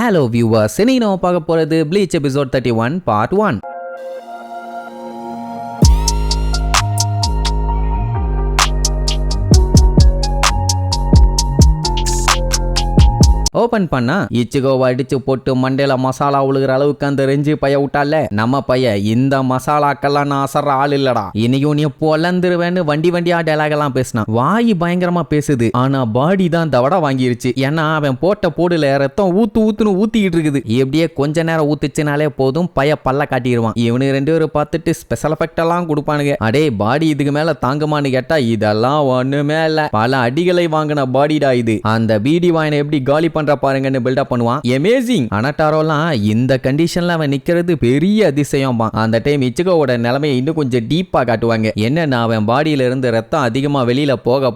Hello viewers, இன்னைக்கு நம்ம பார்க்க போறது Bleach episode 31 part 1. ஓபன் பண்ணா இச்சிகோவை அடிச்சு போட்டு மண்டையில மசாலா உழுகிற அளவுக்கு அந்த ரெஞ்சி பைய விட்டால நம்ம பைய இந்த மசாலாக்கெல்லாம் நான் அசற ஆள் இல்லடா, இன்னைக்கு நீ பொலந்துருவேன்னு வண்டியா டைலாக் எல்லாம் பேசினான். வாய் பயங்கரமா பேசுது, ஆனா பாடி தான் தவடா வாங்கிருச்சு. ஏன்னா அவன் போட்ட போடுல ரத்தம் ஊத்துன்னு ஊத்திக்கிட்டு இருக்குது. எப்படியே கொஞ்ச நேரம் ஊத்துச்சுனாலே போதும் பைய பல்ல காட்டிடுவான். இவனு ரெண்டு பேரும் பார்த்துட்டு ஸ்பெஷல் எஃபெக்ட் எல்லாம் கொடுப்பானுங்க. அடே பாடி இதுக்கு மேல தாங்குமான்னு கேட்டா இதெல்லாம் ஒண்ணுமே இல்ல, பல அடிகளை வாங்கின பாடிடா இது. அந்த பீடி வாயினை எப்படி காலி பண்ற பாருங்கன்னு பில்டப் பண்ணுவான். அமேசிங். அனட்டாரோலாம் இந்த கண்டிஷன்ல அவன் நிக்கிறது பெரிய அதிசயம். அந்த டைம் இச்சிகோவோட நிலைமையை இன்னும் கொஞ்சம் டீப்பா காட்டுவாங்க. என்னன்னா அவன் பாடியில இருந்து ரத்தம் அதிகமா வெளியில போக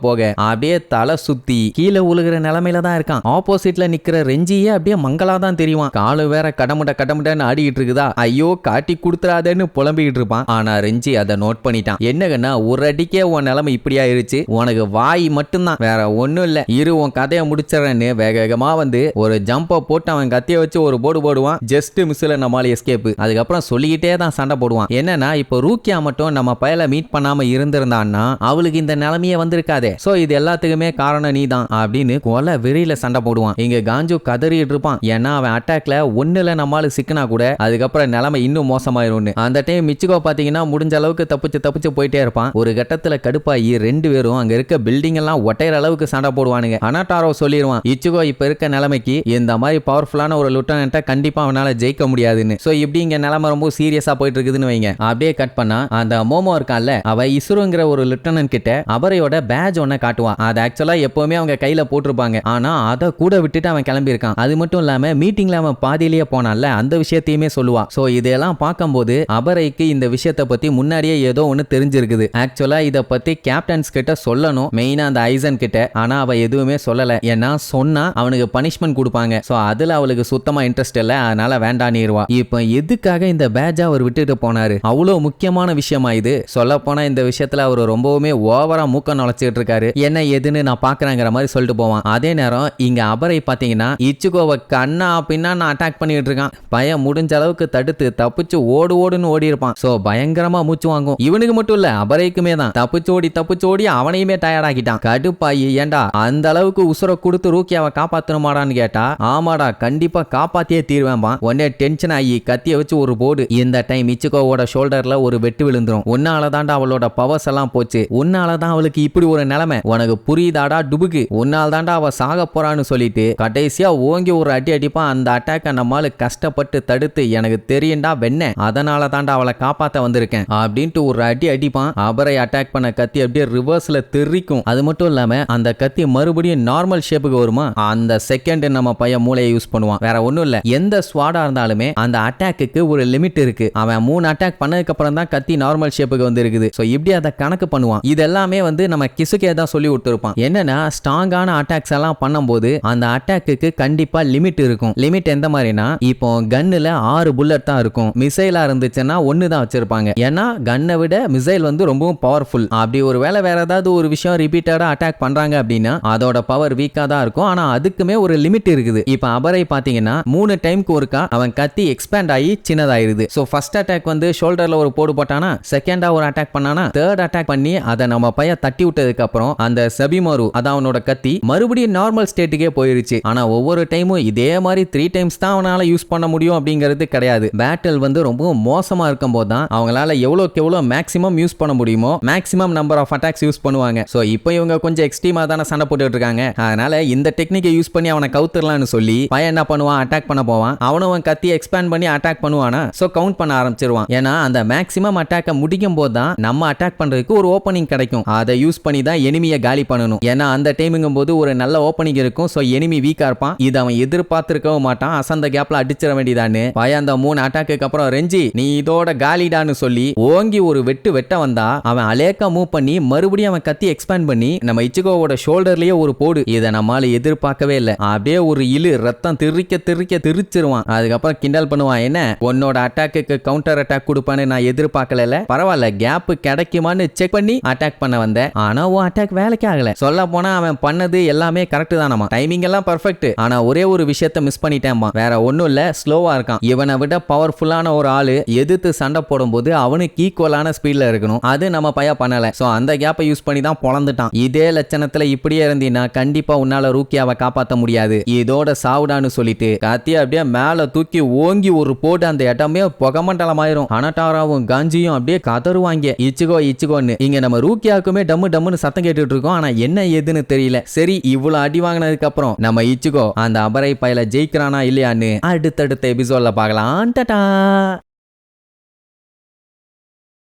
அப்படியே தலை சுத்தி கீழே உழுகிற நிலைமையில தான் இருக்கான். ஆப்போசிட்ல நிக்கிற ரெஞ்சியே அப்படியே மங்களா தான் தெரியுவான். காலு வேற கடமுடன்னு ஆடிக்கிட்டு இருக்குதா. ஐயோ காட்டி கொடுத்துறாதேன்னு புலம்பிக்கிட்டு இருப்பான். ஆனா ரெஞ்சி அதை நோட் பண்ணிட்டான். என்னங்கன்னா ஒரு அடிக்கே உன் நிலைமை இப்படி ஆயிருச்சு, உனக்கு வாய் மட்டும்தான், வேற ஒண்ணும் இல்ல, இரு உன் கதையை முடிச்சிடறேன்னு வேகமா வந்து ஒரு ஜம்பை போட்டு அவன் கத்திய வச்சு ஒரு போடு போடுவான். ஜஸ்ட் மிஸ்ல நம்மால எஸ்கேப். அதுக்கப்புறம் சொல்லிக்கிட்டே தான் சண்டை போடுவான். என்னன்னா இப்போ ரூக்கியா மட்டும் நம்ம பயல மீட் பண்ணாம இருந்திருந்தான்னா அவளுக்கு இந்த நிலைமையே வந்திருக்காதே. சோ இது எல்லாத்துக்குமே காரணம் நீ தான் அப்படின்னு கொலை வெறியில சண்டை போடுவான். இங்க காஞ்சு கதறிட்டு இருப்பான். ஏன்னா அவன் அட்டாக்ல ஒண்ணுல நம்மால சிக்கினா கூட அதுக்கப்புறம் நிலைமை இன்னும் மோசமாயிரும்னு. அந்த டைம் மிச்சிகோ பாத்தீங்கன்னா முடிஞ்ச அளவுக்கு தப்பிச்சு போயிட்டே இருப்பான். ஒரு கட்டத்துல கடுப்பாயி ரெண்டு பேரும் அங்க இருக்க பில்டிங் எல்லாம் ஒட்டையற அளவுக்கு சண்டை போடுவானுங்க. அனட்டாரோ சொல்லிடுவான், இச்சிகோ இப்ப இருக்க நிலைமைக்கு இந்த மாதிரி பவர்ஃபுல்லான ஒரு லிeutenant கண்டிப்பா அவனால ஜெயிக்க முடியாதுன்னு. சோ இப்படி இங்க நிலைமை ரொம்ப சீரியஸா போயிட்டு இருக்குதுன்னு வைங்க. அப்படியே கட் பண்ணா அந்த மோமோ இருக்கான்ல, அவ இசுருங்கிற ஒரு லிeutenant கிட்ட அவரையோட பேட்ஜ் ஒன்ன காட்டுவான். அது ஆக்சுவலா எப்பவுமே அவங்க கையில போட்டிருப்பாங்க. ஆனா அதை கூட விட்டுட்டு அவன் கிளம்பி இருக்கான். அது மட்டும் இல்லாம மீட்டிங்ல அவன் பாதியிலேயே போனான்ல, அந்த விஷயத்தையுமே சொல்லுவா. சோ இதெல்லாம் பார்க்கும்போது அபரைக்கு இந்த விஷயத்தை பத்தி முன்னாடியே ஏதோ ஒன்னு தெரிஞ்சிருக்குது. ஆக்சுவலா இத பத்தி கேப்டன்ஸ் கிட்ட சொல்லணும், மெயினா அந்த ஐசன் கிட்ட. ஆனா அவ எதுவுமே சொல்லல. ஏன்னா சொன்னா அவனுக்கு பனிஷ்மெண்ட் கொடுப்பாங்க. சோ அதுல அவளுக்கு சுத்தமா இன்ட்ரெஸ்ட் இல்ல, அதனால வேண்டான்னிருவா. இப்போ எதுக்காக இந்த பேட்ஜை அவர் விட்டுட்டு போனாரு? அவ்வளவு முக்கியமான விஷயமா இது? சொல்ல போனா இந்த விஷயத்துல அவர் ரொம்பவுமே ஓவரா மூக்க நுழைச்சிட்டு இருக்காரு. என்ன எதுன்னு நான் பாக்குறேங்கிற மாதிரி சொல்லிட்டு போவான். அதே நேரம் இங்க அபரை பாத்தீங்கன்னா இச்சுகோவை கண்ணா பின்னா நான் அட்டாக் பண்ணிட்டு இருக்கான். பயம் முடிஞ்ச அளவுக்கு தடுத்து தப்பிச்சு ஓடுன்னு ஓடி இருப்பான். சோ பயங்கரமா மூச்சு வாங்கும். இவனுக்கு மட்டும் இல்ல அபரைக்குமே தான். தப்பிச்சு ஓடி அவனையுமே டயர்ட் ஆக்கிட்டான். கடுப்பாயி ஏண்டா அந்த அளவுக்கு உசுர கொடுத்து ரூக்கியாவை காப்பாத்தணுமாடான்னு கேட்டா ஆமாடா கண்டிப்பா காப்பாத்தியே தீர்வேன்பா. உடனே டென்ஷன் ஆகி கத்திய வச்சு ஒரு போடு. இந்த டைம் இச்சிகோவோட ஷோல்டர்ல ஒரு வெட்டு விழுந்துரும். உன்னாலதான்டா அவளோட பவர்ஸ் எல்லாம் போச்சு, உன்னாலதான் அவளுக்கு இப்படி ஒரு நிலைமை, உனக்கு புரியுதாடா டுபுக்கு, உன்னால் தாண்டா அவ சாக போறான்னு சொல்லிட்டு கடைசியா ஓங்கி ஒரு அடி அடிப்பான். அந்த அட்டாக்க நம்மால கஷ்டப்பட்டு தடுத்து எனக்கு தெரியும்டா வெண்ண, அதனால தாண்டா அவளை காப்பாத்த வந்திருக்கேன் அப்படின்ட்டு ஒரு அடி அடிப்பான். அபரை அட்டாக் பண்ண கத்தி அப்படியே ரிவர்ஸ்ல தெரிக்கும். அது மட்டும் இல்லாம அந்த கத்தி மறுபடியும் நார்மல் ஷேப்புக்கு வருமா, அந்த செகண்ட் நம்ம பையன் மூளையை யூஸ் பண்ணுவான். வேற ஒண்ணும் இல்ல, எந்த ஸ்வாடா இருந்தாலுமே அந்த அட்டாக்கு ஒரு லிமிட் இருக்கு. அவன் 3 அட்டாக் பண்ணதுக்கு அப்புறம் தான் கத்தி நார்மல் ஷேப்புக்கு வந்து இருக்குது. சோ இப்படி அதை கணக்கு பண்ணுவான். இது எல்லாமே வந்து நம்ம கிசுகே தான் சொல்லி கொடுத்திருப்பான். என்னன்னா ஸ்ட்ராங்கான அட்டாக்ஸ் எல்லாம் பண்ணும்போது அந்த அட்டாக்கு கண்டிப்பா லிமிட் இருக்கும். லிமிட் எந்த மாதிரினா, இப்போ கன்னுல 6 புல்லட் தான் இருக்கும். மிசைலா இருந்துச்சுன்னா 1 தான் வச்சிருப்பாங்க. ஏன்னா கன்னை விட மிசைல் வந்து ரொம்பவும் பவர்ஃபுல். அப்படி ஒரு வேளை வேற ஏதாவது ஒரு விஷயம் ரிப்பீட்டடா அட்டாக் பண்றாங்க அப்படின்னா அதோட பவர் வீக்கா தான் இருக்கும். ஆனா அதுக்குமே ஒரு லிமிட் இருக்குது. இப்ப அபரை பாத்தீங்கன்னா 3 டைம்க்கு ஒருக்கா அவன் கத்தி எக்ஸ்பேண்ட் ஆகி சின்னதாயிருது. சோ ஃபர்ஸ்ட் அட்டாக் வந்து ஷோல்டர்ல ஒரு போடு போட்டானா, செகண்டா ஒரு அட்டாக் பண்ணானா, தேர்ட் அட்டாக் பண்ணி அதை நம்ம பைய தட்டி விட்டதுக்கு அப்புறம் அந்த சபிமாரு அதான் அவனோட கத்தி மறுபடியும் நார்மல் ஸ்டேட்டுக்கே போயிருச்சு. ஆனா ஒவ்வொரு டைமும் இதே மாதிரி 3 டைம்ஸ் தான் அவனால யூஸ் பண்ண முடியும் அப்படிங்கிறது கிடையாது. பேட்டில் வந்து ரொம்ப மோசமா இருக்கும் போது தான் அவங்களால எவ்வளவுக்கு எவ்வளவு மேக்ஸிமம் யூஸ் பண்ண முடியுமோ maximum number of attacks use பண்ணுவாங்க. சோ இப்போ இவங்க கொஞ்சம் எக்ஸ்ட்ரீமா தான சண்டை போட்டுட்டு இருக்காங்க. அதனால இந்த டெக்னிக்கை யூஸ் பண்ணி அவனை கவுத்துறலாம்னு சொல்லி பையன் என்ன பண்ணுவான், அட்டாக் பண்ண போவான். அவனும் கத்தியை எக்ஸ்பேண்ட் பண்ணி அட்டாக் பண்ணுவானா, சோ கவுண்ட் பண்ண ஆரம்பிச்சிருவான். ஏன்னா அந்த மேக்ஸிமம் அட்டாக்கை முடிக்கும் போது தான் நம்ம அட்டாக் பண்றதுக்கு ஒரு ஓப்பனிங் கிடைக்கும். அதை யூஸ் பண்ணி தான் எனிமியை காலி பண்ணணும். ஏன்னா அந்த டைமிங்கும் போது ஒரு நல்ல ஓப்பனிங் இருக்கும். சோ எனிமி வீக்கா இருப்பான். இது அவன் எதிர்பார்த்திருக்கவும் மாட்டான். அசந்த கேப்ல அடிச்சிட வேண்டியதான்னு பையன் அந்த 3 அட்டாக்கு அப்புறம் ரெஞ்சி நீ இதோட காலிடான்னு சொல்லி ஓங்கி ஒரு வெட்ட வந்தா அவன் அலேக்கா மூவ் பண்ணி மறுபடியும் அவன் கத்தி எக்ஸ்பேண்ட் பண்ணி நம்ம இச்சிகோவோட ஷோல்டர்லயே ஒரு போடு. இதை நம்மால எதிர்பார்க்கவே இல்லை. அப்படியே ஒரு ரத்தம் திரிக்க திரிச்சிருவான். அதுக்கப்புறம் கிண்டல் பண்ணுவான், என்ன உன்னோட அட்டாக்கு கவுண்டர் அட்டாக் கொடுப்பான்னு நான் எதிர்பார்க்கல, பரவாயில்ல கேப் கிடைக்குமான்னு செக் பண்ணி அட்டாக் பண்ண வந்தேன், ஆனா உன் அட்டாக் வேலைக்கு ஆகல. சொல்ல போனா அவன் பண்ணது எல்லாமே கரெக்ட் தானமா, டைமிங் எல்லாம் பர்ஃபெக்ட், ஆனா ஒரே ஒரு விஷயத்த மிஸ் பண்ணிட்டேன், வேற ஒண்ணும் இல்ல, ஸ்லோவா இருக்கான். இவனை விட பவர்ஃபுல்லான ஒரு ஆளு எதிர்த்து சண்டை போடும்போது அவனுக்கு ஈக்குவலான ஸ்பீட்ல இருக்கணும், அது நம்ம பையன் பண்ணல. சோ அந்த கேப்பை யூஸ் பண்ணி தான் பொளந்துட்டான். இதே லட்சணத்துல இப்படியே இருந்தீன்னா கண்டிப்பா உன்னால ரூக்கியாவை காப்பாற்ற முடியாது, இதோட சாவுடான்னு சொல்லிட்டு கத்தி அப்படியே மேல தூக்கி ஓங்கி ஒரு போட்டு அந்த இடமே புகமண்டலமாயிரும். அனட்டாராவும் காஞ்சியும் அப்படியே கதறுவாங்க, இச்சுகோன்னு. இங்க நம்ம ரூக்கியாவுக்குமே டம்முன்னு சத்தம் கேட்டுட்டு இருக்கோம், ஆனா என்ன ஏதுன்னு தெரியல. சரி, இவ்வளவு அடி வாங்கினதுக்கு அப்புறம் நம்ம இச்சுகோ அந்த அபரை பயல ஜெயிக்கிறானா இல்லையான்னு அடுத்தடுத்த எபிசோட்ல பார்க்கலாம். டாடா.